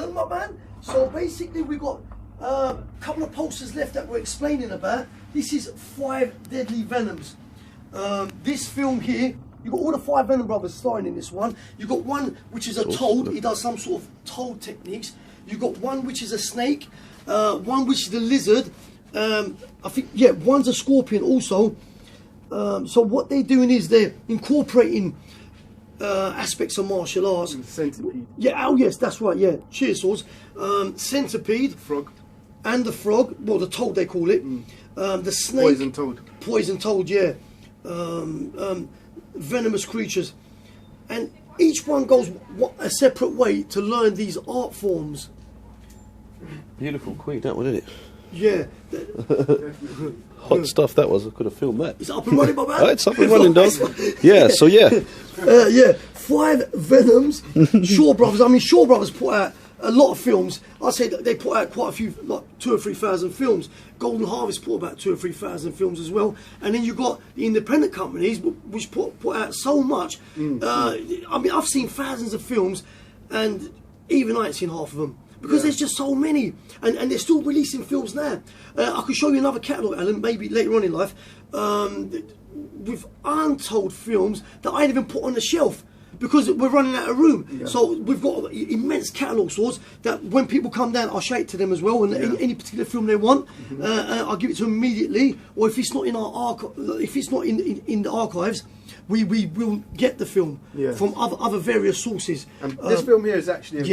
Alan, my man. So basically we got a couple of posters left that we're explaining about. This is 5 Deadly Venoms. This film here, you've got all the 5 Venom brothers starring in this one. You've got one which is a toad, he does some sort of toad techniques. You've got one which is a snake, one which is a lizard, I think, yeah, one's a scorpion also. So what they're doing is they're incorporating aspects of martial arts. Centipede. Yeah, oh yes, that's right, yeah. Cheers, Swords. Centipede. Frog. And the frog, well, the toad they call it. The snake. Poison toad. Poison toad, yeah. Venomous creatures. And each one goes a separate way to learn these art forms. Beautiful queen, that one, isn't it? Yeah. Hot stuff that was. I could have filmed that. It's up and running, my man. Oh, it's up and running, dog. Yeah, so yeah. Yeah, 5 Venoms. Shaw Brothers. I mean, Shaw Brothers put out a lot of films. I'd say that they put out quite a few, like 2,000 or 3,000 films. Golden Harvest put about 2,000 or 3,000 films as well. And then you've got the independent companies which put out so much. I mean, I've seen thousands of films, and even I ain't seen half of them. Because there's just so many, and they're still releasing films now. I could show you another catalogue, Alan, maybe later on in life, with untold films that I ain't even put on the shelf because we're running out of room. Yeah. So we've got immense catalogue Swords that when people come down, I'll show it to them as well. And any particular film they want, I'll give it to them immediately. Or if it's not in our if it's not in the archives, we will get the film from other various sources. This film here is actually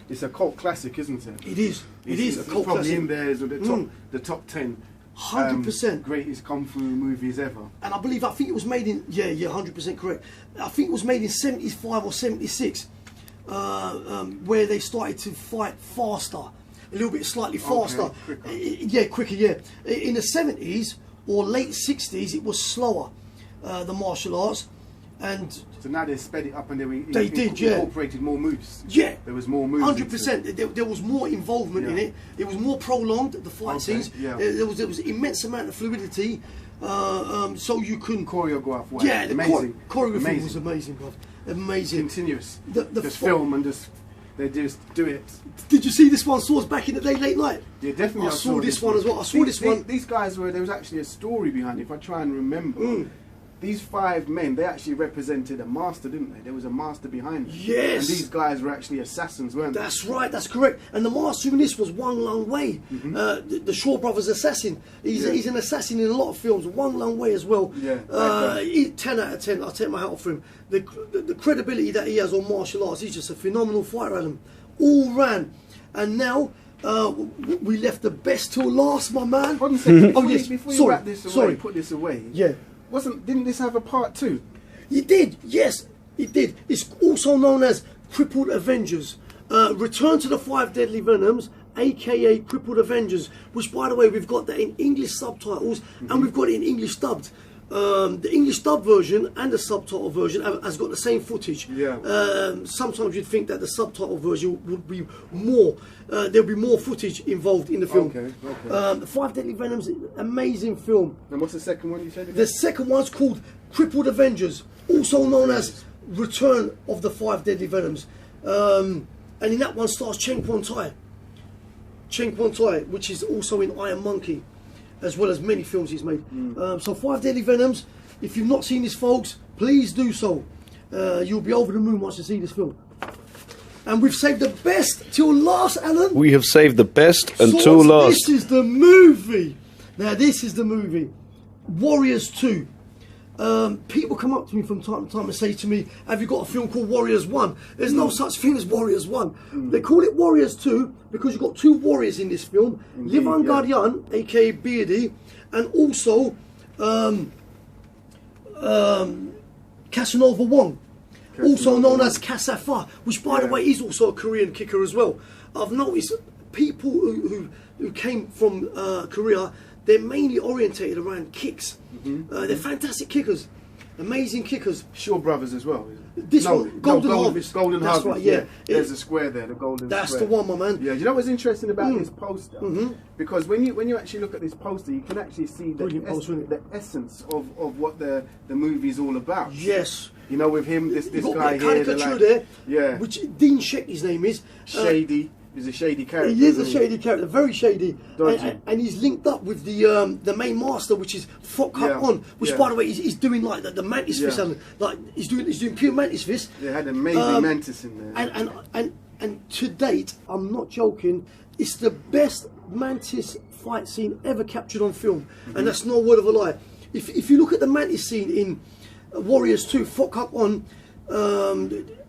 it's a cult classic, isn't it? It is. It is a cult probably classic. In there is the top 10 100% greatest kung fu movies ever. And I think it was made in 100% correct. I think it was made in 75 or 76, where they started to fight faster, a little bit slightly faster. Quicker. Quicker. Yeah. In the 70s or late 60s, it was slower, the martial arts. And so now they sped it up and they incorporated more moves. Yeah, there was more moves. 100%. There was more involvement in it. It was more prolonged. The fight scenes. Yeah. There was immense amount of fluidity. So you couldn't choreograph well. Yeah, the choreography was amazing, bro. Amazing. Continuous. The film and they just do it. Did you see this one, Swords, back in the day, late night? Yeah, definitely. I saw this one as well. I saw this one. These guys there was actually a story behind it. If I try and remember. These 5 men, they actually represented a master, didn't they? There was a master behind them. Yes. And these guys were actually assassins, weren't they? That's right, that's correct. And the master in this was Wang Lung Wei, the Shaw Brothers assassin. He's an assassin in a lot of films. Wang Lung Wei as well. Yeah. 10 out of 10. I'll take my hat off for him. The credibility that he has on martial arts, he's just a phenomenal fighter, Alan. All round. And now, we left the best till last, my man. Hold on a second. Before you wrap this away, put this away. Yeah. Didn't this have a part 2? It did, yes, it did. It's also known as Crippled Avengers. Return to the 5 Deadly Venoms, aka Crippled Avengers, which, by the way, we've got that in English subtitles and we've got it in English dubbed. The English dub version and the subtitle version has got the same footage. Yeah. Sometimes you'd think that the subtitle version would be more. There'll be more footage involved in the film. Okay. The 5 Deadly Venoms, amazing film. And what's the second one you said again? The second one's called Crippled Avengers, also known as Return of the 5 Deadly Venoms. And in that one stars Cheng Kwon Tai, which is also in Iron Monkey, as well as many films he's made. So 5 Deadly Venoms, if you've not seen this, folks, please do so. You'll be over the moon once you see this film. And we've saved the best till last, Alan. We have saved the best until last. This is the movie. Now, this is the movie. Warriors 2. People come up to me from time to time and say to me, have you got a film called Warriors 1? There's no such thing as Warriors 1. They call it Warriors 2 because you've got 2 warriors in this film. Livan Gardian, aka Beardy, and also Casanova Wong, also known as Kasafa, which, by the way, is also a Korean kicker as well. I've noticed people who came from Korea, they're mainly orientated around kicks. They're fantastic kickers, amazing kickers. Shaw Brothers as well. This one, Golden Harvest. Golden That's Harvest. right, yeah. There's a square there, the golden That's square. the one, my man. Yeah, you know what's interesting about this poster? Because when you actually look at this poster, you can actually see the essence of what the movie's all about. Yes. You know, with him, this You've got guy the caricature here, there, yeah, which Dean Sheck, his name is. Shady. He's a shady character. He is a shady character, very shady, Dodgy. and he's linked up with the main master, which is Fok Hak On, which by the way he's doing like the Mantis Fist, and like he's doing pure Mantis Fist. They had amazing Mantis in there. And to date, I'm not joking, it's the best Mantis fight scene ever captured on film, and that's no word of a lie. If you look at the Mantis scene in Warriors 2, Fok Hak On.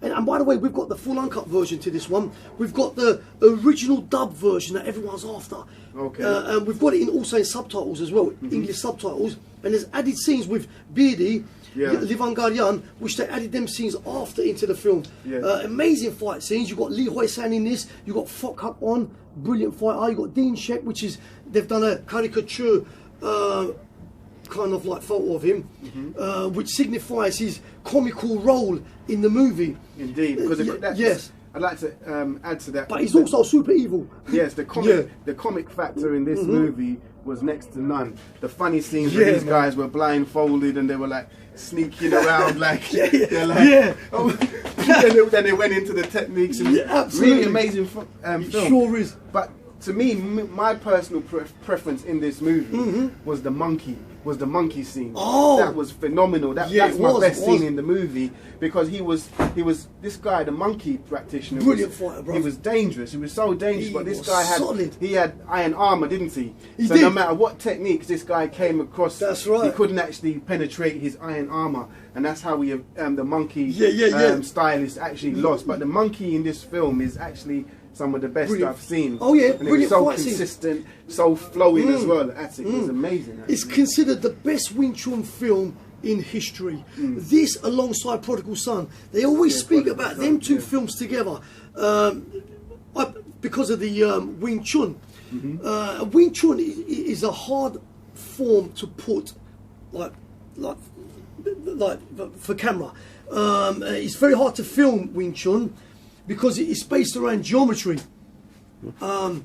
And by the way, we've got the full uncut version to this one. We've got the original dub version that everyone's after. Okay. And we've got it also in subtitles as well, English subtitles. And there's added scenes with Beardy, Livangaryan, which they added them scenes after into the film. Amazing fight scenes. You've got Lee Hoi San in this. You've got Fok Hak On, brilliant fighter. You've got Dean Shek, which is, they've done a caricature kind of like photo of him, which signifies his comical role in the movie. Indeed, because yes, I'd like to add to that. But he's also super evil. Yes, the comic factor in this movie was next to none. The funny scenes where these guys were blindfolded and they were like sneaking around, like oh, then they went into the techniques. And really amazing film. Sure is. But to me, my personal preference in this movie was the monkey scene. Oh, that was phenomenal. That's my best scene in the movie, because he was this guy, the monkey practitioner. Brilliant fighter, bro. He was dangerous. He was so dangerous, but this guy solid. He had iron armor, didn't he? He so did. No matter what techniques this guy came across, that's right, he couldn't actually penetrate his iron armor, and that's how we the monkey style is actually lost. But the monkey in this film is actually some of the best I've seen. Oh yeah, and it was so consistent, so flowing as well. That's it. It was amazing. Actually. It's considered the best Wing Chun film in history. This, alongside Prodigal Son, they always speak about them two films together because of the Wing Chun. Wing Chun is a hard form to put, like for camera. It's very hard to film Wing Chun, because it's based around geometry. So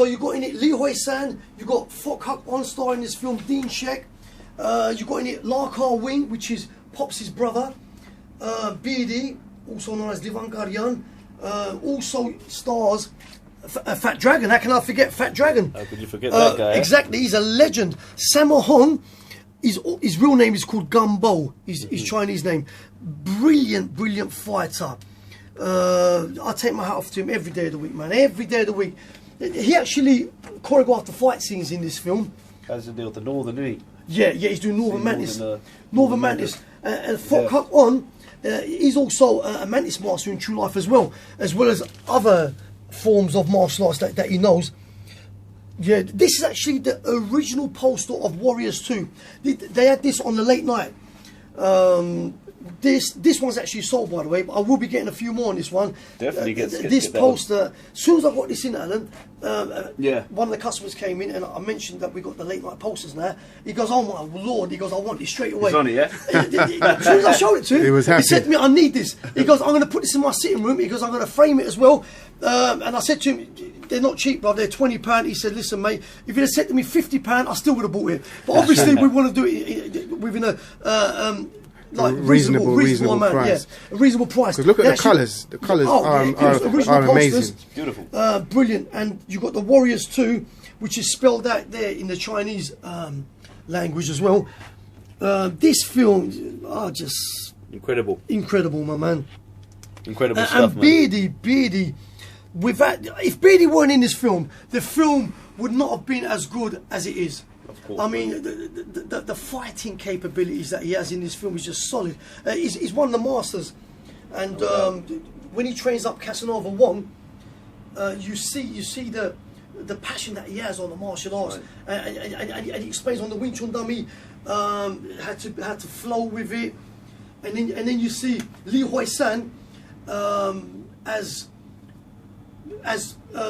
you got in it Lee Hoi San, you got Fok Hak On star in this film, Dean Shek, you got in it Larkar Wing, which is Pops' brother, Beardy, also known as Livangaryan, also stars Fat Dragon. How can I forget Fat Dragon? How could you forget that guy? Exactly, he's a legend. Sammo Hung, his real name is called Gumbo, his Chinese name. Brilliant fighter. I take my hat off to him every day of the week, man. Every day of the week. He actually choreographed the fight scenes in this film. How's the deal with the Northern, isn't he? Yeah, he's doing Northern Mantis. Northern Mantis. And Fok Hak On, he's also a Mantis master in true life as well as other forms of martial arts that he knows. Yeah, this is actually the original poster of Warriors 2. They had this on the late night. This one's actually sold, by the way, but I will be getting a few more on this one. Definitely this poster. As soon as I got this in, Alan, one of the customers came in and I mentioned that we got the late night posters now. He goes, "Oh my lord!" He goes, "I want this straight away." It's on it, yeah. As soon as I showed it to him, he was happy. He said to me, "I need this." He goes, "I'm going to put this in my sitting room." He goes, "I'm going to frame it as well." And I said to him, "They're not cheap, bro. They're £20." He said, "Listen, mate, if you'd have said to me £50, I still would have bought it. But obviously, we want to do it within a reasonable price. Yeah, a reasonable price." Because look at the colours. The colours are amazing. It's beautiful. Brilliant. And you got the Warriors 2, which is spelled out there in the Chinese language as well. This film, just incredible, my man. Incredible stuff, and man. Beardy, if Beardy weren't in this film, the film would not have been as good as it is. Of course. I mean, the fighting capabilities that he has in this film is just solid. He's one of the masters, and when he trains up Casanova Wong, you see the passion that he has on the martial arts, right. and he explains on the Wing Chun dummy how to flow with it, and then you see Lee Hoi San, as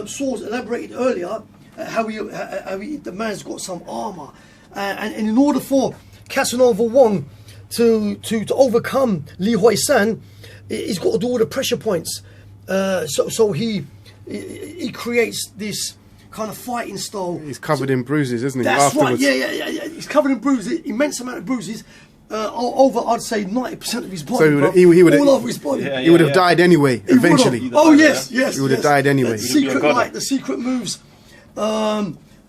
Saws elaborated earlier. How the man's got some armour, and in order for Casanova Wong to overcome Lee Hoi San, he's got to do all the pressure points. So he creates this kind of fighting style. He's covered in bruises, isn't he? That's afterwards. Right. Yeah. He's covered in bruises, immense amount of bruises. over, I'd say 90% of his body. So he would all over his body. Yeah, he would have died anyway. He would've. Eventually. Oh yes, yes. He would have died anyway. The secret light, the secret moves.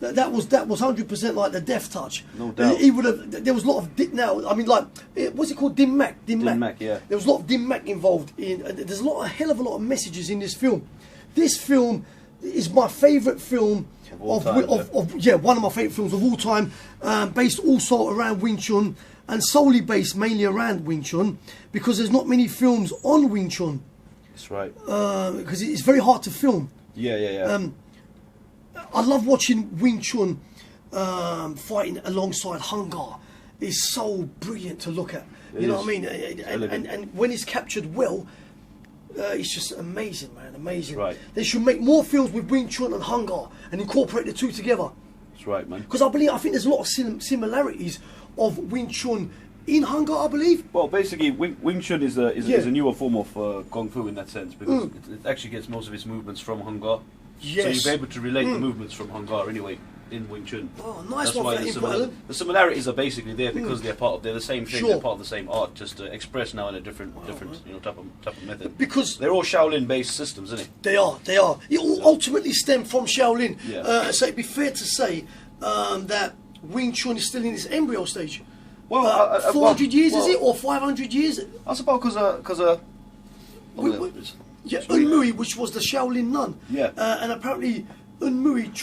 That was 100% like the death touch. No doubt. He would have. There was a lot of I mean, like, what's it called? Dim Mak. Yeah. There was a lot of Dim Mak involved in. There's a hell of a lot of messages in this film. This film is my favourite film one of my favourite films of all time. Based also around Wing Chun and solely based mainly around Wing Chun, because there's not many films on Wing Chun. That's right. Because it's very hard to film. Yeah. I love watching Wing Chun fighting alongside Hung Gar. It's so brilliant to look at. You know what I mean? And when it's captured well, it's just amazing, man. Amazing. Right. They should make more films with Wing Chun and Hung Gar and incorporate the two together. That's right, man. Because I think there's a lot of similarities of Wing Chun in Hung Gar, I believe. Well, basically, Wing Chun is a newer form of Kung Fu in that sense, because it actually gets most of its movements from Hung Gar. Yes. So you'll be able to relate the movements from Hung Gar anyway in Wing Chun. Oh, nice. That's one why for that the similarities are basically there because they're the same thing. Sure. They're part of the same art, just expressed now in a different type of method. Because they're all Shaolin-based systems, isn't it? They are. It all ultimately stem from Shaolin. Yeah. So it'd be fair to say that Wing Chun is still in its embryo stage. Well, 400 years is it, or 500 years? I suppose because Unmui, which was the Shaolin nun. Yeah. And apparently Unmui